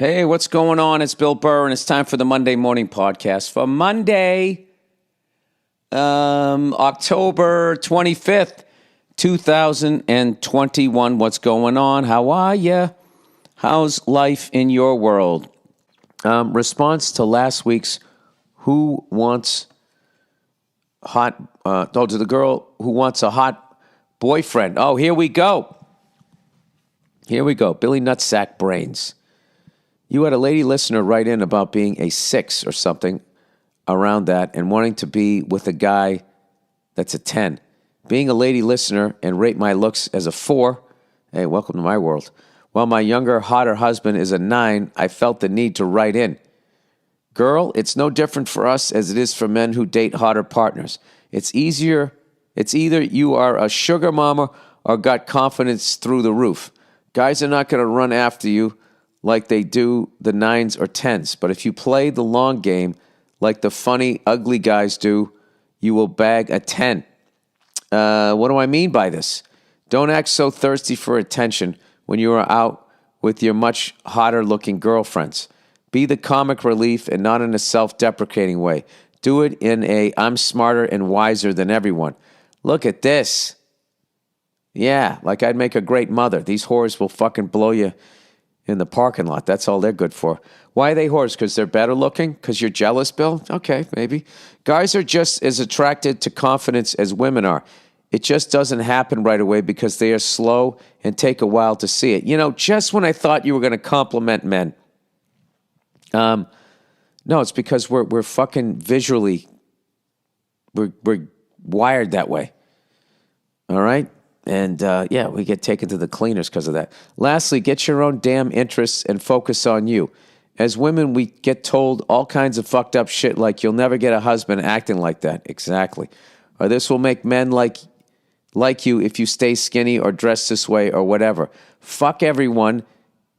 Hey, what's going on? It's Bill Burr, and it's time for the Monday Morning Podcast for Monday, October 25th, 2021. What's going on? How are you? How's life in your world? Response to last week's Who Wants Hot, to the girl who wants a hot boyfriend. Oh, here we go. Billy Nutsack Brains. You had a lady listener write in about being a 6 or something around that and wanting to be with a guy that's a 10. Being a lady listener and rate my looks as a 4, hey, welcome to my world. While my younger, hotter husband is a 9, I felt the need to write in. Girl, it's no different for us as it is for men who date hotter partners. It's either you are a sugar mama or got confidence through the roof. Guys are not going to run after you like they do the 9s or 10s. But if you play the long game like the funny, ugly guys do, you will bag a 10. What do I mean by this? Don't act so thirsty for attention when you are out with your much hotter-looking girlfriends. Be the comic relief and not in a self-deprecating way. Do it in a I'm smarter and wiser than everyone. Look at this. Yeah, like I'd make a great mother. These whores will fucking blow you in the parking lot. That's all they're good for. Why are they whores? Because they're better looking? Because you're jealous, Bill? Okay, maybe. Guys are just as attracted to confidence as women are. It just doesn't happen right away because they are slow and take a while to see it. You know, just when I thought you were going to compliment men. No, it's because we're fucking visually, we're wired that way. All right? And, we get taken to the cleaners because of that. Lastly, get your own damn interests and focus on you. As women, we get told all kinds of fucked up shit like you'll never get a husband acting like that. Exactly. Or this will make men like you if you stay skinny or dress this way or whatever. Fuck everyone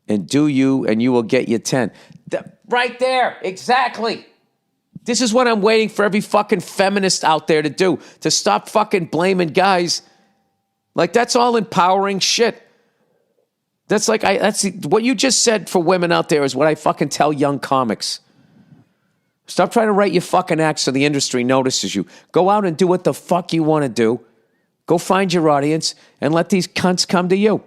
and do you and you will get your 10. Right there. Exactly. This is what I'm waiting for every fucking feminist out there to do. To stop fucking blaming guys. Like, that's all empowering shit. That's like, what you just said for women out there is what I fucking tell young comics. Stop trying to write your fucking act so the industry notices you. Go out and do what the fuck you want to do. Go find your audience and let these cunts come to you.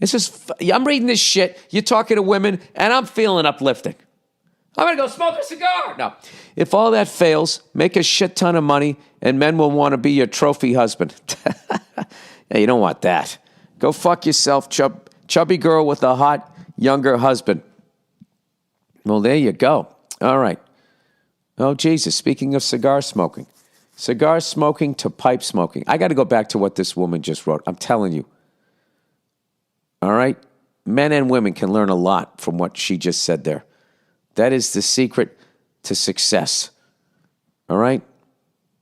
I'm reading this shit, you're talking to women, and I'm feeling uplifting. I'm going to go smoke a cigar. No. If all that fails, make a shit ton of money, and men will want to be your trophy husband. Yeah, you don't want that. Go fuck yourself, chubby girl with a hot, younger husband. Well, there you go. All right. Oh, Jesus, speaking of cigar smoking. Cigar smoking to pipe smoking. I got to go back to what this woman just wrote. I'm telling you. All right? Men and women can learn a lot from what she just said there. That is the secret to success. All right?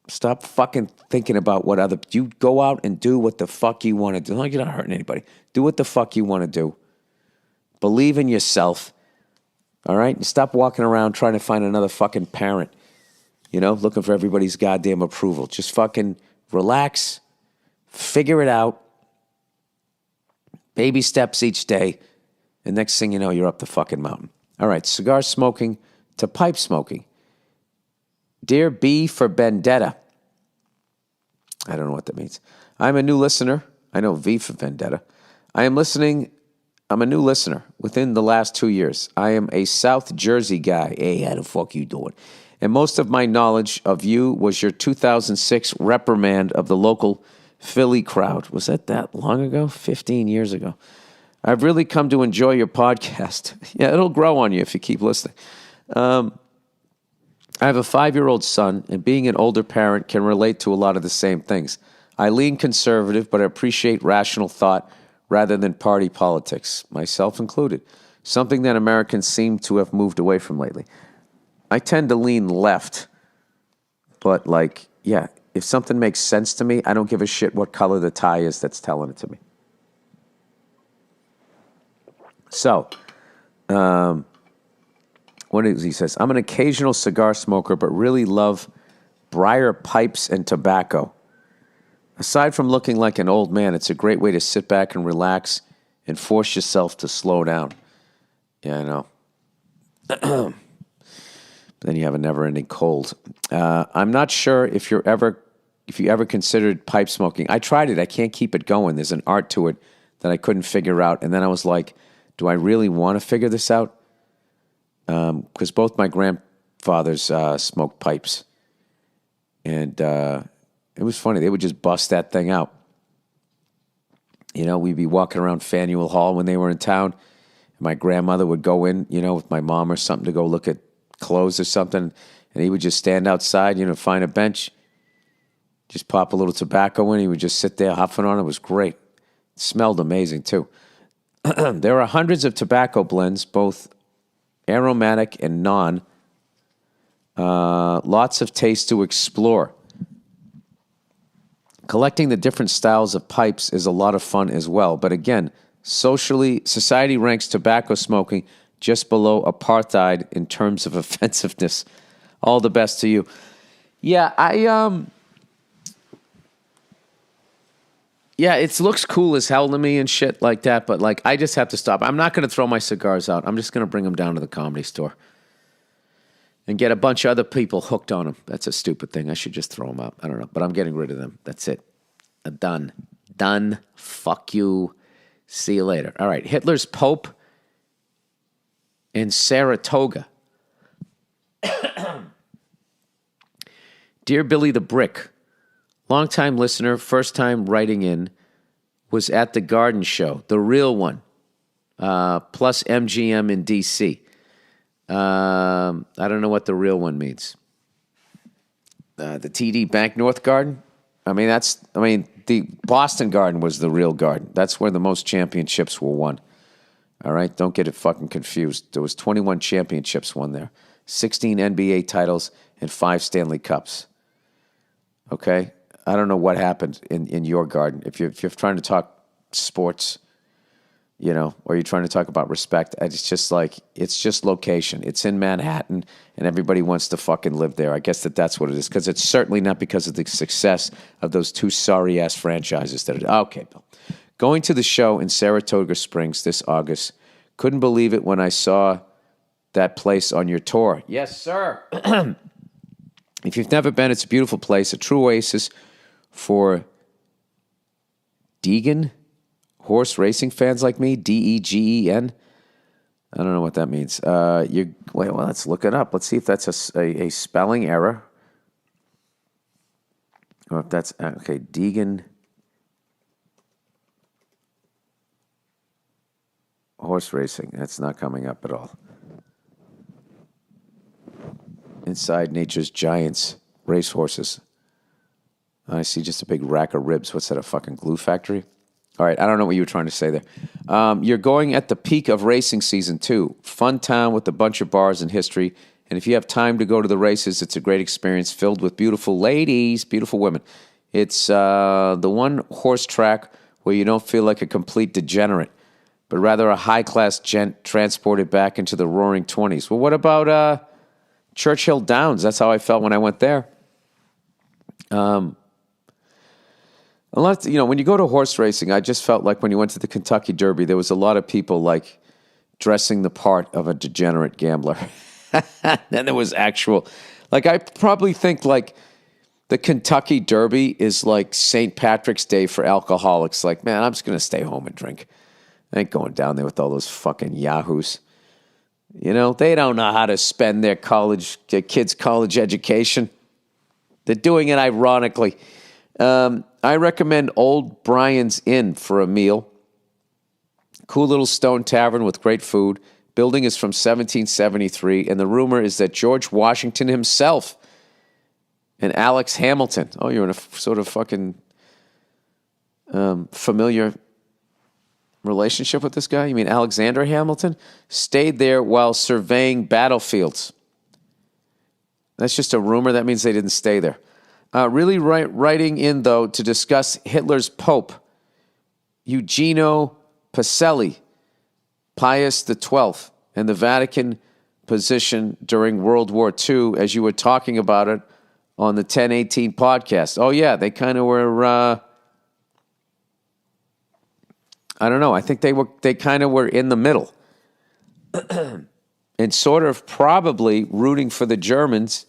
Stop fucking thinking about you go out and do what the fuck you want to do. You're not hurting anybody. Do what the fuck you want to do. Believe in yourself. All right? And stop walking around trying to find another fucking parent. You know, looking for everybody's goddamn approval. Just fucking relax. Figure it out. Baby steps each day. And next thing you know, you're up the fucking mountain. All right, cigar smoking to pipe smoking. Dear B for Vendetta. I don't know what that means. I'm a new listener. I know V for Vendetta. I'm a new listener within the last 2 years. I am a South Jersey guy. Hey, how the fuck you doing? And most of my knowledge of you was your 2006 reprimand of the local Philly crowd. Was that long ago? 15 years ago. I've really come to enjoy your podcast. Yeah, it'll grow on you if you keep listening. I have a 5-year-old son, and being an older parent can relate to a lot of the same things. I lean conservative, but I appreciate rational thought rather than party politics, myself included, something that Americans seem to have moved away from lately. I tend to lean left, but if something makes sense to me, I don't give a shit what color the tie is that's telling it to me. So, he says, I'm an occasional cigar smoker, but really love briar pipes and tobacco. Aside from looking like an old man, it's a great way to sit back and relax and force yourself to slow down. Yeah, I know. Then you have a never-ending cold. I'm not sure if you ever considered pipe smoking. I tried it. I can't keep it going. There's an art to it that I couldn't figure out. And then I was like, do I really want to figure this out? Because both my grandfathers smoked pipes. And it was funny. They would just bust that thing out. You know, we'd be walking around Faneuil Hall when they were in town. My grandmother would go in, you know, with my mom or something to go look at clothes or something. And he would just stand outside, you know, find a bench, just pop a little tobacco in. He would just sit there huffing on it. It was great. It smelled amazing, too. There are hundreds of tobacco blends, both aromatic and non. Lots of taste to explore. Collecting the different styles of pipes is a lot of fun as well. But again, society ranks tobacco smoking just below apartheid in terms of offensiveness. All the best to you. Yeah, yeah, it looks cool as hell to me and shit like that, but like I just have to stop. I'm not going to throw my cigars out. I'm just going to bring them down to the Comedy Store and get a bunch of other people hooked on them. That's a stupid thing. I should just throw them out. I don't know, but I'm getting rid of them. That's it. Done. Done. Fuck you. See you later. All right, Hitler's Pope in Saratoga. Dear Billy the Brick, longtime listener, first time writing in, was at the Garden Show, the real one, plus MGM in D.C. I don't know what the real one means. The TD Bank North Garden? The Boston Garden was the real garden. That's where the most championships were won. All right? Don't get it fucking confused. There was 21 championships won there, 16 NBA titles, and 5 Stanley Cups. Okay? I don't know what happened in your garden. If you're trying to talk sports, you know, or you're trying to talk about respect, it's just location. It's in Manhattan, and everybody wants to fucking live there. I guess that's what it is, because it's certainly not because of the success of those 2 sorry-ass franchises that are... Okay, Bill. Going to the show in Saratoga Springs this August. Couldn't believe it when I saw that place on your tour. Yes, sir. If you've never been, it's a beautiful place, a true oasis for Degen horse racing fans like me, Degen. I don't know what that means. Let's look it up. Let's see if that's a spelling error. Or if that's, okay, Degen horse racing. That's not coming up at all. Inside Nature's Giants racehorses. I see just a big rack of ribs. What's that, a fucking glue factory? All right, I don't know what you were trying to say there. You're going at the peak of racing season, too. Fun town with a bunch of bars and history. And if you have time to go to the races, it's a great experience filled with beautiful ladies, beautiful women. It's the one horse track where you don't feel like a complete degenerate, but rather a high-class gent transported back into the roaring 20s. Well, what about Churchill Downs? That's how I felt when I went there. When you go to horse racing, I just felt like when you went to the Kentucky Derby, there was a lot of people like dressing the part of a degenerate gambler. Then there was I probably think like the Kentucky Derby is like St. Patrick's Day for alcoholics. Like, man, I'm just going to stay home and drink. I ain't going down there with all those fucking yahoos. You know, they don't know how to spend their kids' college education. They're doing it ironically. I recommend Old Brian's Inn for a meal. Cool little stone tavern with great food. Building is from 1773, and the rumor is that George Washington himself and Alex Hamilton, you're in a sort of fucking familiar relationship with this guy? You mean Alexander Hamilton? Stayed there while surveying battlefields. That's just a rumor. That means they didn't stay there. Really writing in, though, to discuss Hitler's Pope, Eugenio Pacelli, Pius XII, and the Vatican position during World War II, as you were talking about it on the 1018 podcast. Oh, yeah, they kind of were, I don't know, I think they kind of were in the middle. and sort of probably rooting for the Germans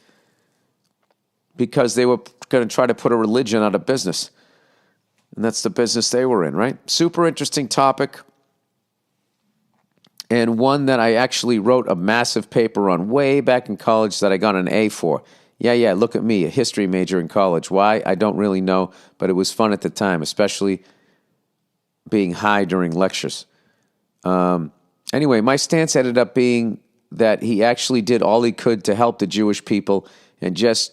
because they were going to try to put a religion out of business. And that's the business they were in, right? Super interesting topic. And one that I actually wrote a massive paper on way back in college that I got an A for. Yeah, look at me, a history major in college. Why? I don't really know, but it was fun at the time, especially being high during lectures. Anyway, my stance ended up being that he actually did all he could to help the Jewish people and just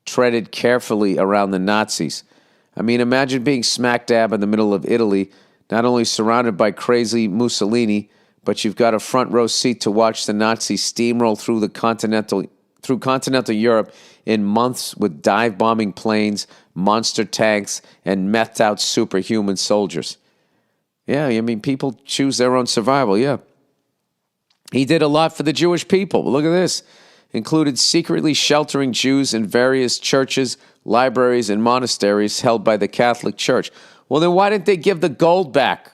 treaded carefully around the Nazis. I mean, imagine being smack dab in the middle of Italy, not only surrounded by crazy Mussolini, but you've got a front row seat to watch the Nazis steamroll through continental Europe in months with dive-bombing planes, monster tanks, and methed-out superhuman soldiers. Yeah, I mean, people choose their own survival, yeah. He did a lot for the Jewish people. Look at this. Included secretly sheltering Jews in various churches, libraries, and monasteries held by the Catholic Church. Well, then why didn't they give the gold back?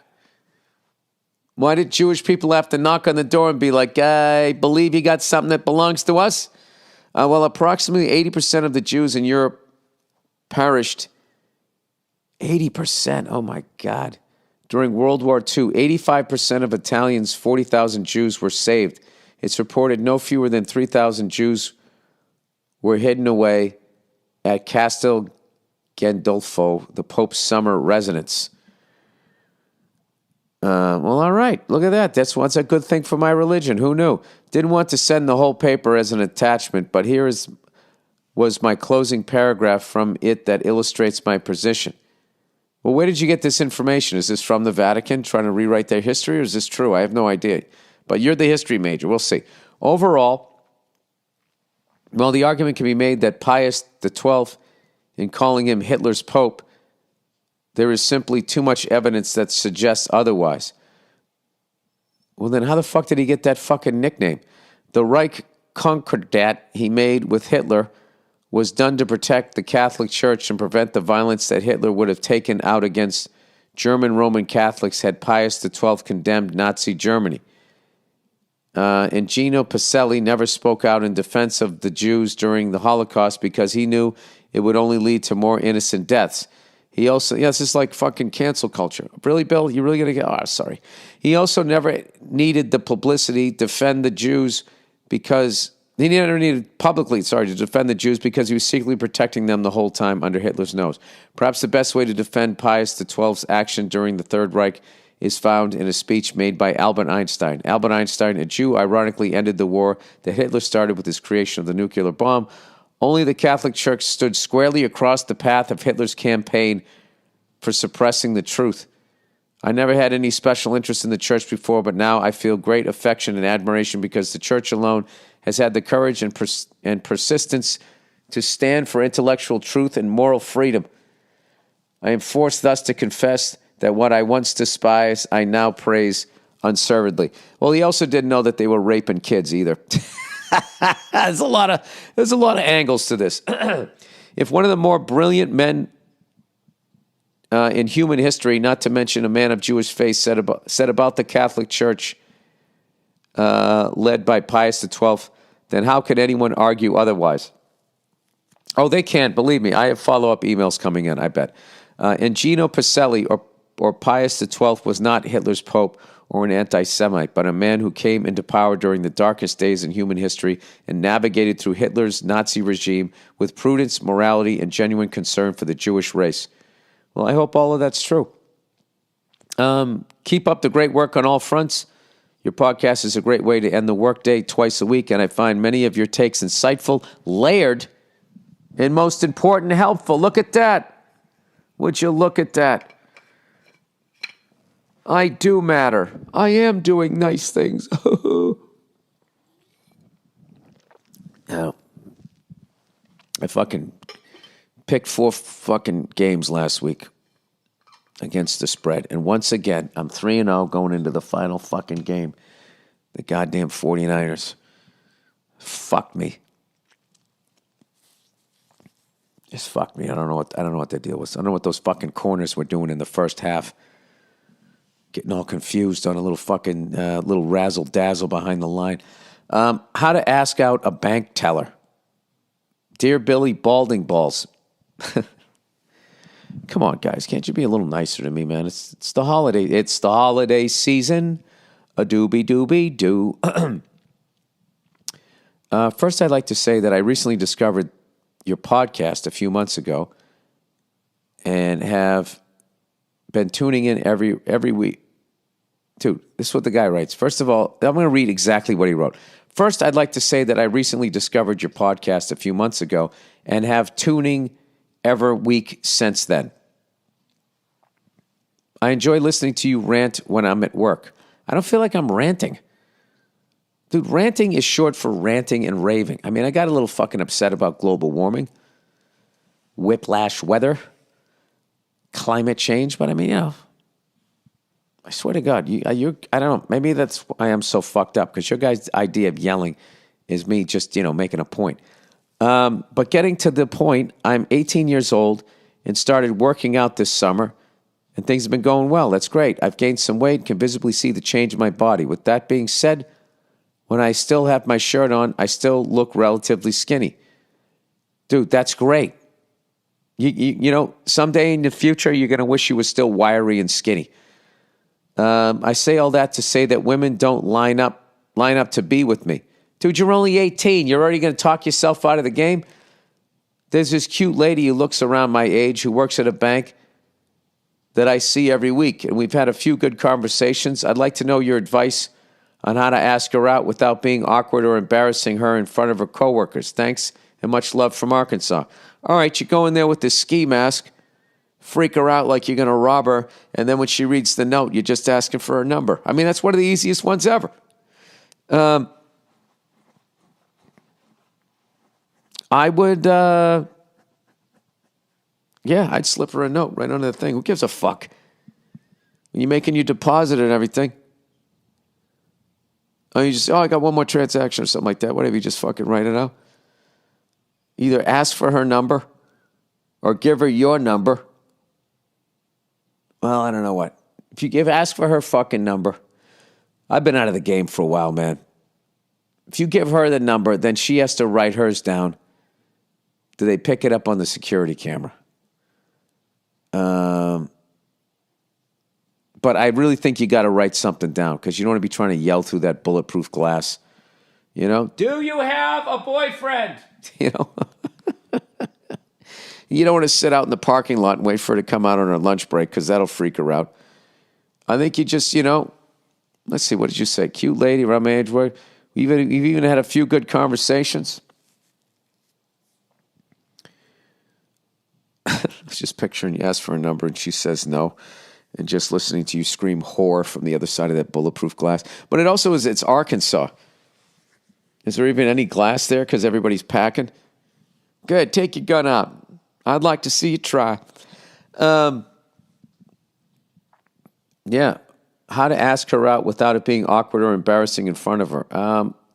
Why did Jewish people have to knock on the door and be like, I believe you got something that belongs to us? Well, approximately 80% of the Jews in Europe perished. 80%, oh my God. During World War II, 85% of Italians' 40,000 Jews were saved. It's reported no fewer than 3,000 Jews were hidden away at Castel Gandolfo, the Pope's summer residence. Well, all right. Look at that. That's a good thing for my religion. Who knew? Didn't want to send the whole paper as an attachment, but was my closing paragraph from it that illustrates my position. Well, where did you get this information? Is this from the Vatican trying to rewrite their history, or is this true? I have no idea. But you're the history major. We'll see. Overall, well, the argument can be made that Pius XII, in calling him Hitler's Pope, there is simply too much evidence that suggests otherwise. Well, then how the fuck did he get that fucking nickname? The Reich Concordat he made with Hitler was done to protect the Catholic Church and prevent the violence that Hitler would have taken out against German Roman Catholics had Pius XII condemned Nazi Germany. And Gino Pacelli never spoke out in defense of the Jews during the Holocaust because he knew it would only lead to more innocent deaths. He also, this is like fucking cancel culture. Really, Bill? You really going to get, sorry. He also never needed the publicity to defend the Jews because, he never needed publicly, to defend the Jews because he was secretly protecting them the whole time under Hitler's nose. Perhaps the best way to defend Pius XII's action during the Third Reich is found in a speech made by Albert Einstein. Albert Einstein, a Jew, ironically ended the war that Hitler started with his creation of the nuclear bomb. Only the Catholic Church stood squarely across the path of Hitler's campaign for suppressing the truth. I never had any special interest in the church before, but now I feel great affection and admiration because the church alone has had the courage and persistence to stand for intellectual truth and moral freedom. I am forced thus to confess that what I once despised, I now praise unservedly. Well, he also didn't know that they were raping kids either. There's a lot of angles to this. If one of the more brilliant men in human history, not to mention a man of Jewish faith, said about the Catholic Church led by Pius XII, then how could anyone argue otherwise? Oh, they can't. Believe me, I have follow-up emails coming in, I bet. And Gino Pacelli or Pius XII was not Hitler's Pope or an anti-Semite, but a man who came into power during the darkest days in human history and navigated through Hitler's Nazi regime with prudence, morality, and genuine concern for the Jewish race. Well, I hope all of that's true. Keep up the great work on all fronts. Your podcast is a great way to end the workday twice a week, and I find many of your takes insightful, layered, and most important, helpful. Look at that. Would you look at that? I do matter. I am doing nice things. Now, I fucking picked 4 fucking games last week against the spread. And once again, I'm 3-0 going into the final fucking game. The goddamn 49ers. Fuck me. Just fuck me. I don't know what the deal was. I don't know what those fucking corners were doing in the first half. Getting all confused on a little fucking little razzle-dazzle behind the line. How to ask out a bank teller. Dear Billy Balding Balls. Come on, guys. Can't you be a little nicer to me, man? It's the holiday. It's the holiday season. A doobie doobie doo. First, I'd like to say that I recently discovered your podcast a few months ago and have been tuning in every week. Dude, this is what the guy writes. First of all, I'm going to read exactly what he wrote. First, I'd like to say that I recently discovered your podcast a few months ago and have tuning every week since then. I enjoy listening to you rant when I'm at work. I don't feel like I'm ranting. Dude, ranting is short for ranting and raving. I mean, I got a little fucking upset about global warming, whiplash weather, climate change, but I mean, I swear to God, I don't know, maybe that's why I'm so fucked up, because your guys' idea of yelling is me just, making a point. But getting to the point, I'm 18 years old and started working out this summer, and things have been going well. That's great. I've gained some weight and can visibly see the change in my body. With that being said, when I still have my shirt on, I still look relatively skinny. Dude, that's great. Someday in the future, you're going to wish you were still wiry and skinny. I say all that to say that women don't line up to be with me. Dude, you're only 18. You're already going to talk yourself out of the game? There's this cute lady who looks around my age who works at a bank that I see every week, and we've had a few good conversations. I'd like to know your advice on how to ask her out without being awkward or embarrassing her in front of her coworkers. Thanks, and much love from Arkansas. All right, you go in there with this ski mask, freak her out like you're going to rob her, and then when she reads the note, you're just asking for her number. I mean, that's one of the easiest ones ever. I would, I'd slip her a note right under the thing. Who gives a fuck? When you're making your deposit and everything. You just, I got one more transaction or something like that. Whatever, you just fucking write it out. Either ask for her number or give her your number. Well, I don't know what. If you ask for her fucking number, I've been out of the game for a while, man. If you give her the number, then she has to write hers down. Do they pick it up on the security camera? But I really think you got to write something down, because you don't want to be trying to yell through that bulletproof glass. Do you have a boyfriend? You don't want to sit out in the parking lot and wait for her to come out on her lunch break, because that'll freak her out. I think you just, let's see, what did you say? Cute lady around my age. We've even had a few good conversations. I was just picturing you ask for a number and she says no, and just listening to you scream whore from the other side of that bulletproof glass. But it's Arkansas. Is there even any glass there because everybody's packing? Good, take your gun out. I'd like to see you try. How to ask her out without it being awkward or embarrassing in front of her.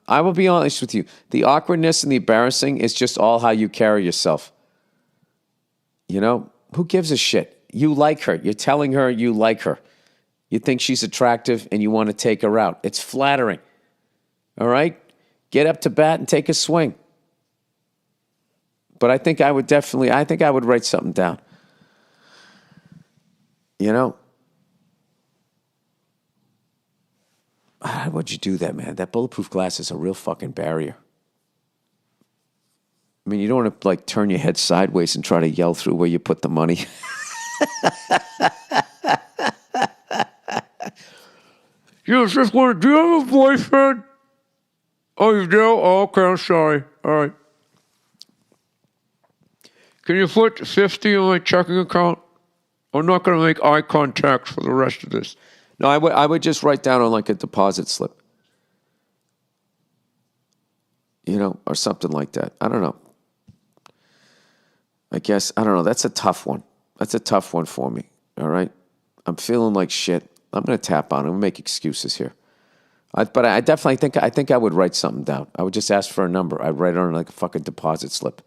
I will be honest with you. The awkwardness and the embarrassing is just all how you carry yourself. Who gives a shit? You like her. You're telling her you like her. You think she's attractive and you want to take her out. It's flattering. All right? Get up to bat and take a swing. But I think I would write something down. How would you do that, man? That bulletproof glass is a real fucking barrier. I mean, you don't want to, turn your head sideways and try to yell through where you put the money. Yes, just want to, do you have a boyfriend? Oh, you do? Oh, okay, I'm sorry. All right. Can you put 50 on my checking account? I'm not going to make eye contact for the rest of this. No, I would just write down on a deposit slip. Or something like that. I don't know. I guess, I don't know. That's a tough one. That's a tough one for me. All right? I'm feeling like shit. I'm going to tap on it. I'm going to make excuses here. But I definitely think I would write something down. I would just ask for a number. I'd write it on a fucking deposit slip.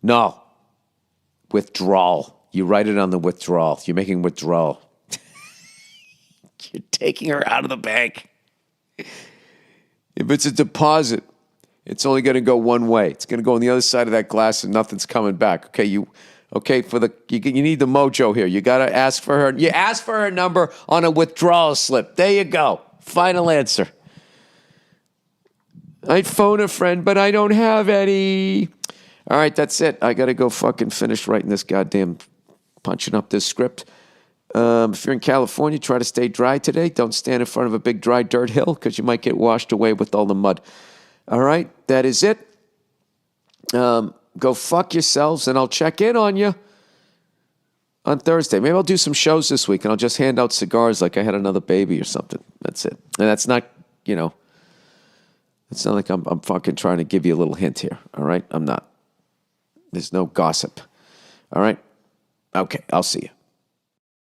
No. Withdrawal. You write it on the withdrawal. You're making withdrawal. You're taking her out of the bank. If it's a deposit, it's only going to go one way. It's going to go on the other side of that glass and nothing's coming back. Okay, you need the mojo here. You got to ask for her. You ask for her number on a withdrawal slip. There you go. Final answer. I'd phone a friend, but I don't have any. All right, that's it. I got to go fucking finish writing this goddamn, punching up this script. If you're in California, try to stay dry today. Don't stand in front of a big dry dirt hill because you might get washed away with all the mud. All right, that is it. Go fuck yourselves, and I'll check in on you on Thursday. Maybe I'll do some shows this week, and I'll just hand out cigars like I had another baby or something. That's it. And that's not, it's not like I'm fucking trying to give you a little hint here. All right, I'm not. There's no gossip. All right? Okay, I'll see you.